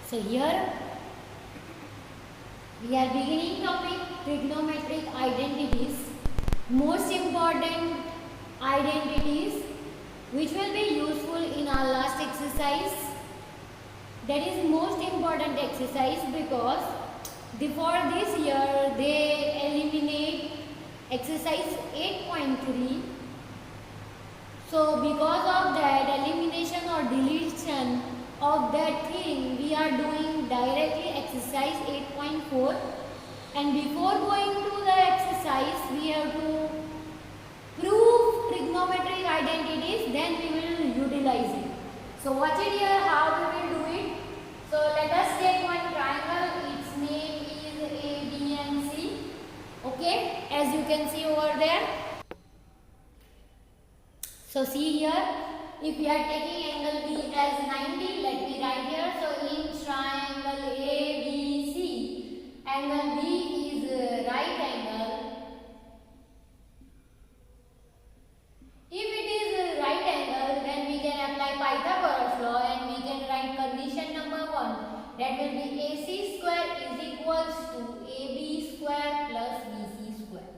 So here we are beginning topic trigonometric identities. Most important identities which will be useful in our last exercise. That is most important exercise because for this year they eliminate exercise 8.3. So because of that elimination or deletion of that thing, we are doing directly exercise 8.4, and before going to the exercise we have to prove trigonometric identities, then we will utilize it. So watch it here how we will do it. So let us take one triangle, its name is A, B and C. Okay, as you can see over there. So see here, if we are taking angle B as 90, let me write here. So in triangle ABC, angle B is right angle. If it is right angle, then we can apply Pythagoras law and we can write condition number 1. That will be AC square is equals to AB square plus BC square.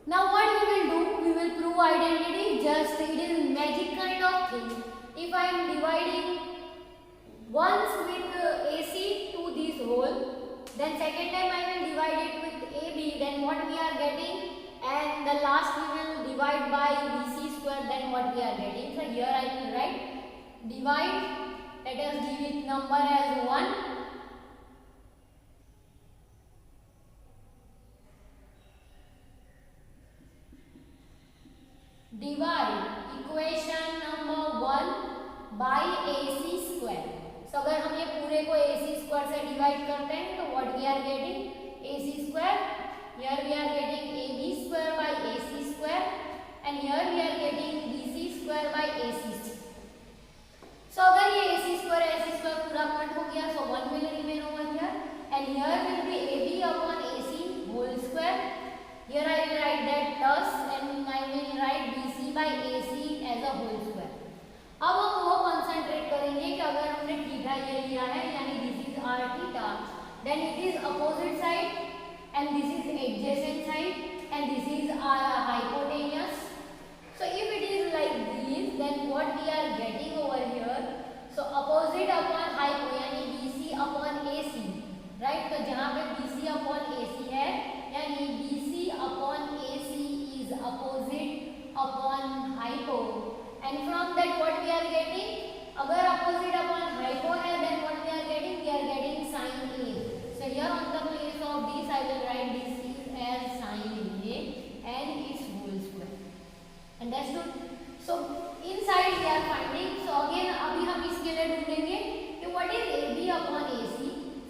Now what we will do? We will prove identity. Just it is magic kind of thing. If I am dividing once with AC to this whole, then second time I will divide it with AB, then what we are getting, and the last we will divide by BC square, then what we are getting. So here I will write divide. Let us give it number as 1. Divide equation number 1 by AC square. So अगर हम ये पूरे को AC square से divide करते हैं तो what we are getting AC square. Here we are getting AB square by AC square and here we are getting BC square by AC square. So अगर ये AC square पूरा cut हो गया, so 1 will remain over here and here will be AB upon AC whole square. Here I will write that plus and I will write BC by AC as a whole square. अब हम वो concentrate करेंगे कि अगर हमने theta ये लिया है यानी this is R theta, then it is opposite side and this is adjacent side and this is our hypotenuse. So if it is like this, then what we are getting over here, so opposite upon hypo यानी BC upon AC, right? तो जहाँ पे BC upon AC है यानी BC upon AC is opposite upon hypo, and from that what we are getting, अगर opposite upon hypo है then what we are getting sin A. So here on the place of this I will write this is as sin A and its whole square. Understood? So inside we are finding. So again अभी हम इसके लिए ढूंढेंगे कि what is AB upon AC.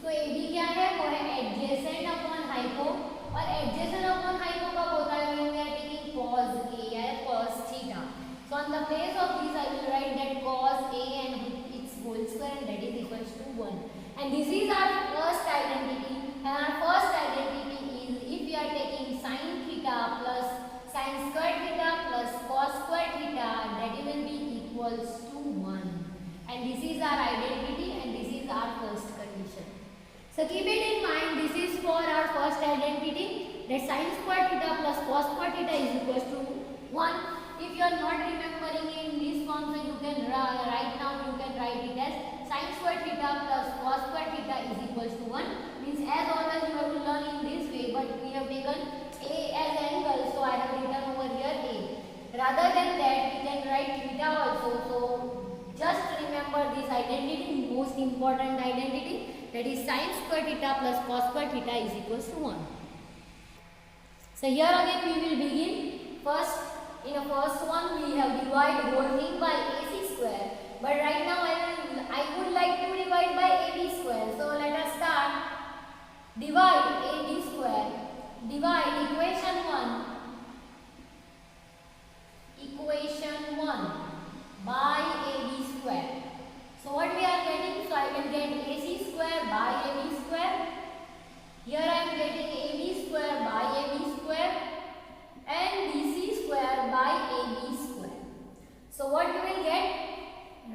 So AB क्या है? वो है adjacent upon hypo, और adjacent upon hypo कब होता है? When we are taking cos A या cos theta. So on the place of this I will write that cos A and its whole square, and that is equals to 1. And this is our first identity, and our first identity is if we are taking sin theta plus sin square theta plus cos square theta, that will be equals to 1. And this is our identity and this is our first condition. So keep it in mind, this is for our first identity, that sin square theta plus cos square theta is equals to 1. If you are not remembering in this form, so you can right now you can write it as sin square theta plus cos square theta is equals to 1. Means as always you have to learn in this way, but we have taken A as angle, so I have written over here A. Rather than that we can write theta also. So just remember this identity, most important identity, that is sin square theta plus cos square theta is equals to 1. So here again we will begin. First, in the first one we have divided whole thing by AC square, but right now I would like to divide by AB square. So let us start. Divide AB square. Divide equation 1 by AB square. So what we are getting? So I will get AC square by AB square. Here I am getting AB square by AB square and BC square by AB square. So what we will get?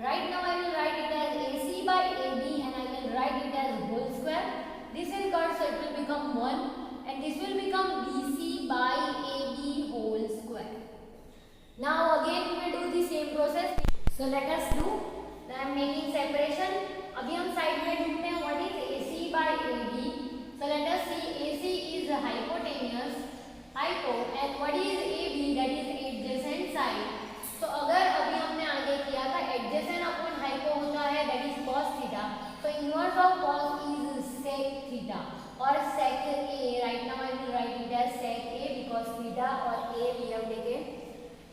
Right now I will write hypotenuse, hypo, and what is AB, that is adjacent side. तो अगर अभी हमने आगे किया था adjacent upon hypo होता है that is cos theta, so inverse of cos is sec theta or sec A. Right now I will write it as sec A because theta or A we have taken.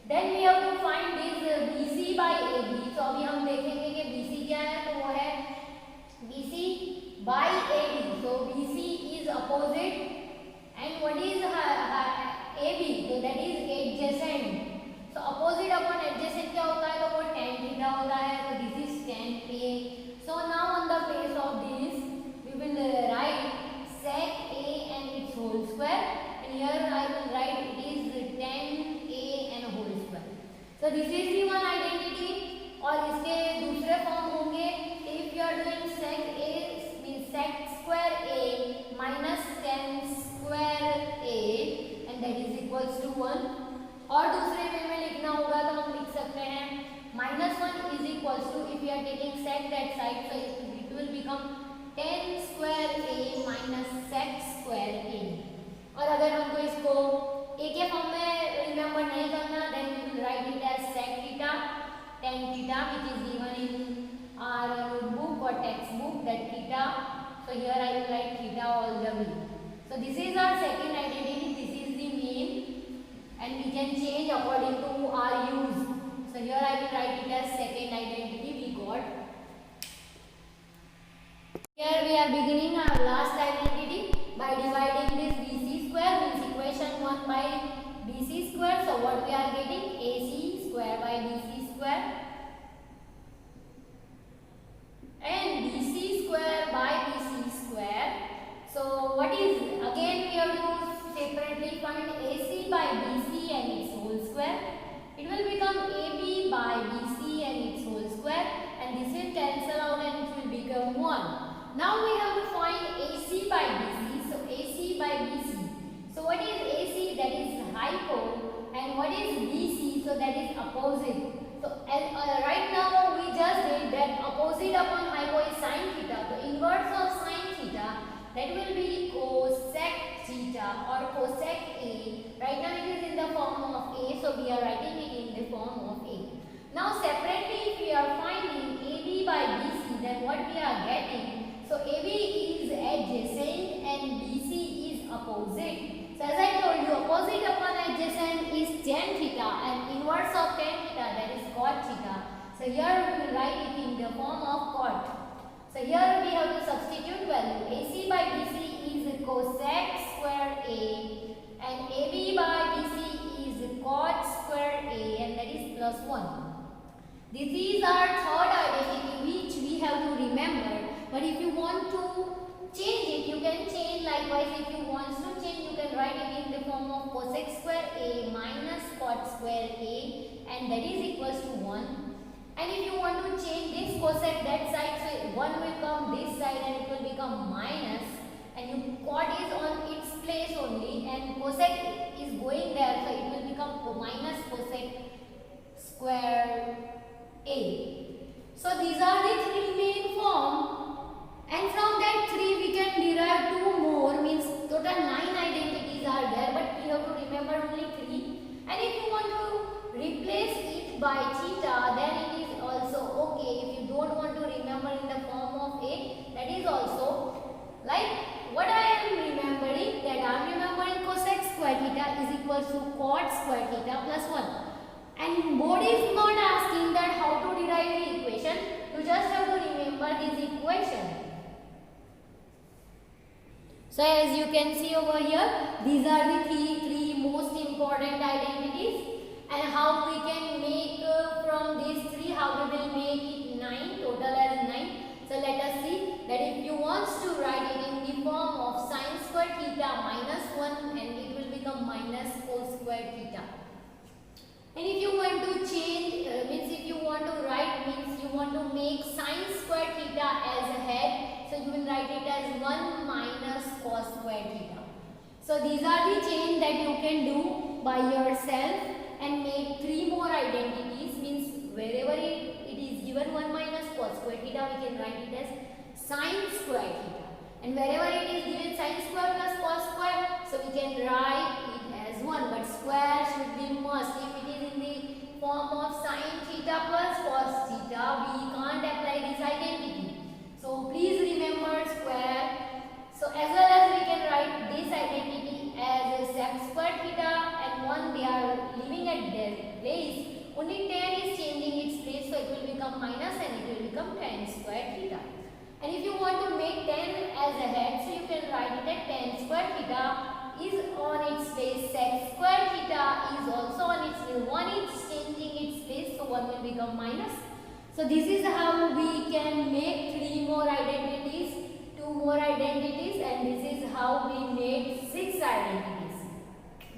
Then we have to find this BC by AB. तो अभी हम देखेंगे कि BC क्या है, तो वो है BC by AB. So BC is opposite and what is AB? So that is adjacent. So opposite upon adjacent क्या होता है, तो वो tan theta होता है. तो this is tan A. So now on the place of this we will write sec A and its whole square, and here I will write it is tan A and whole square. So this is the one identity. और इसके दूसरे form होंगे if you are doing sec A means sec square A minus tan square A and that is equals to 1. और दूसरे वे में लिखना होगा तो हम लिख सकते हैं -1 is equals to, if you are taking sec that side, so it will become tan square A minus sec square A. और अगर हमको इसको A के फॉर्म में रिमेम्बर नहीं करना, then we will write it as sec theta tan theta which is given in our book or textbook, that theta. So here I will write theta all the way. So this is our second identity. This is the main, and we can change according to our use. So here I will write it as second identity we got. Here we are beginning our last identity by dividing this BC square means equation 1 by BC square. So what we are getting, AC square by BC square and BC square by BC square. So what is, again we have to separately find AC by BC and its whole square. It will become AB by BC and its whole square, and this will cancel out and it will become 1. Now we have to find AC by BC. So AC by BC. So what is AC? That is hypo, and what is BC? So that is opposite. So right now we just did that opposite upon hypo is sin theta. So inverse of sin theta, that will be cosec theta or cosec A. Right now it is in the form of A, so we are writing it in the form of A. Now separately if we are finding AB by BC, then what we are getting, so AB is adjacent and BC is opposite. So as I told you, opposite upon adjacent is tan theta and inverse of tan theta, that is cot theta. So here we will write it in the form of cot. So here we have to substitute value. AC by BC is cosec square A and AB by BC is cot square A, and that is plus 1. This is our third identity which we have to remember. But if you want to change it, you can change likewise. If you want to change, you can write it in the form of cosec square A minus cot square A, and that is equals to 1. And if you want to change this cosec that side, so 1 will come this side and it will become minus, and you cot is on its place only and cosec is going there, so it will become minus cosec square A. So these are the three main form, and from that 3 we can derive 2 more, means total 9 identities are there, but we have to remember only 3. And if you want to replace it by theta, then it is also okay. If you don't want to remember in the form of A, that is also, like what I am remembering, that I am remembering cosec square theta is equals to cot square theta plus 1. And board is not asking that how to derive the equation, you just have to remember this equation. So as you can see over here, these are the three most important identities, and how we can make from these 3, how we will make it 9, total as 9. So let us see that if you want to write it in the form of sin square theta minus 1, and it will become minus cos square theta. And if you want to change, means if you want to write, means you want to make sin square theta as a head, so you will write it as 1 minus cos square theta. So these are the change that you can do by yourself and make 3 more identities, means wherever it is given 1 minus cos square theta, we can write it as sin square theta. and wherever it is given sin square plus cos square, so we can write it as 1, but square should be must. If it is in the form of sin theta plus cos theta, we can't apply this identity. So please remember square. So as well as we can write this identity as sec square theta, and 1 they are leaving at their place. Only tan is changing its place, so it will become minus and it will become tan square theta. And if you want to make tan as a head, so you can write it as tan square theta is on its place, sec square theta is also on its place. 1 is changing its place, so 1 will become minus. So this is how we can make 3 more identities, 2 more identities, and this is how we made 6 identities.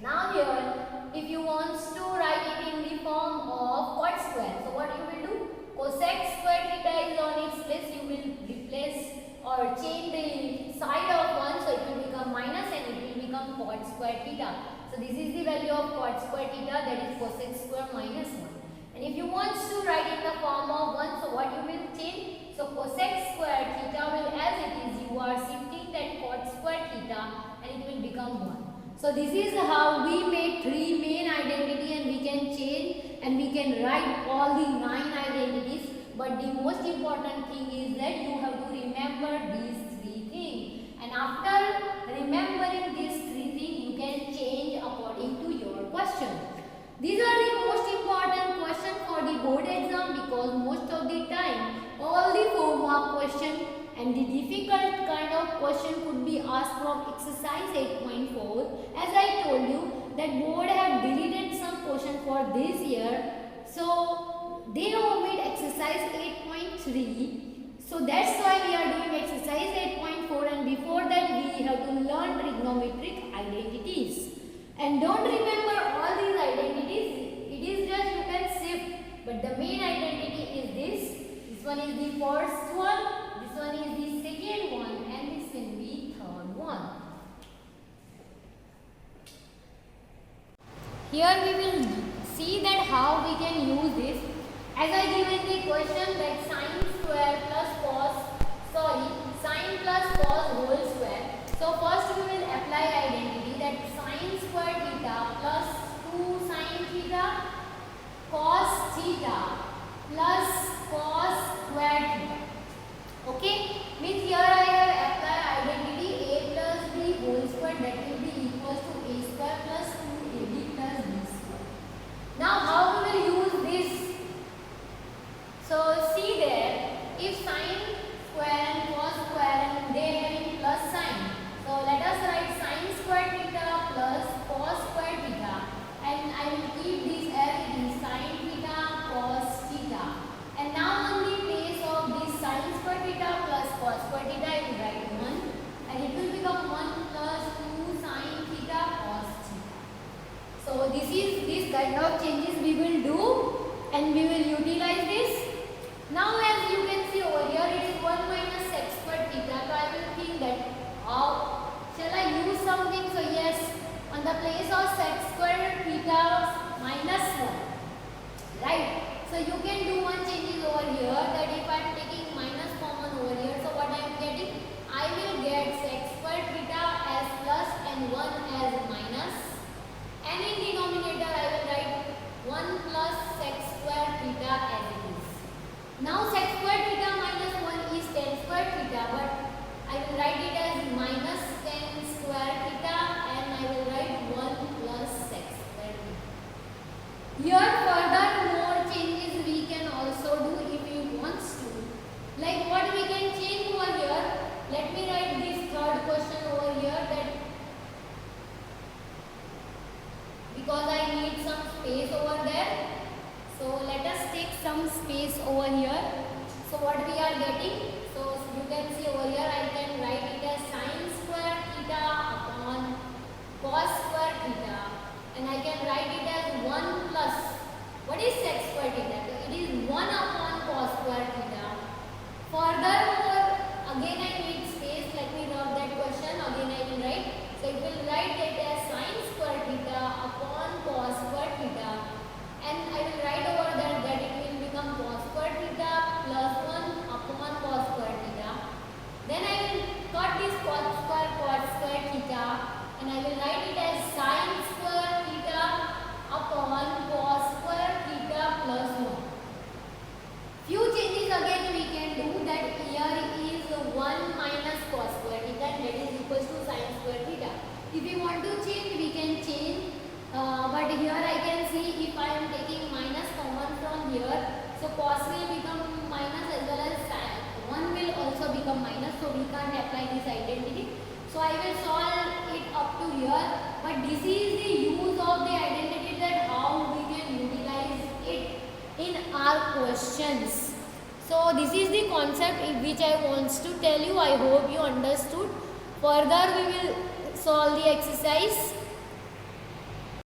Now here, if you want to write it in the form of cot square, so what you will do? Cosec square theta is on its place, you will replace or change the side of 1, so it will become minus and it will become cot square theta. So this is the value of cot square theta, that is cosec square minus 1. And if you want to write in the form of 1, so what you will change? So cosec square theta will, as it is, you are shifting that cot square theta and it will become 1. So this is how we make 3 main identity, and we can change and we can write all the 9 identities. But the most important thing is that you have to remember these 3 things. And after remembering these 3 things, you can change according to your question. These are the most important questions for the board exam, because most of the time all the 4 mark question and the difficult kind of question could be asked from exercise 8.4. As I told you that board have deleted some question for this year, so they omit exercise 8.3. So that's why we are doing exercise 8.4, and before that we have to learn trigonometric identities. And don't remember all these identities, it is just you can shift, but the main identity is this. This one is the first one, this one is the second one, and this will be third one. Here we will see that how we can use this. As I given the question that sin square plus sin plus cos whole square. So first we will apply identity that sin square theta plus 2 sin theta cos theta plus cos square theta. Okay, means here I have applied identity a plus b whole square, that will be equals to a square plus 2ab plus b square. Now how we will use this? So see there, if sin square and cos square and they having plus sign, so let us write sin square theta plus cos square theta, and I will keep this as it is sin theta cos theta. And now on the place of this sin square theta plus cos square theta, I will write 1, and it will become 1 plus 2 sin theta cos theta. So this kind of changes we will do, and we will utilize this. Now as you can see over here, it is 1 minus sec square theta. So I will think that how shall I use something? So yes, on the place of sec square theta minus 1, right? So you can do one changes over here, that if I am taking minus common over here, so what I am getting? I will get sec square theta as plus and 1 as minus, and in denominator I will write 1 plus sec square theta as it is. Now sec square theta minus 1 is tan square theta, but I will write it as minus tan square theta, and I will write 1 plus sec square theta. Here further more changes we can also do if you want to. Like what we can change over here, let me write this third question over here, that because I need some space over there. So let us take some space over here. So what we are getting? So you can see over here, I can write it as sin square theta upon cos square theta, and I can write it as 1 plus, what is sec square theta? So it is 1 upon cos square theta. Furthermore, again I need space, let me rub that question, again I will write. So it will write it as sin square theta upon cos square theta, and I will write over there that it will become cos square theta plus 1 upon cos If we want to change, we can change. But here I can see if I am taking minus common from here, so cos will become minus as well as sin. 1 will also become minus, so we can't apply this identity. So I will solve it up to here. But this is the use of the identity, that how we can utilize it in our questions. So this is the concept which I wants to tell you. I hope you understood. Further we will solve the exercise.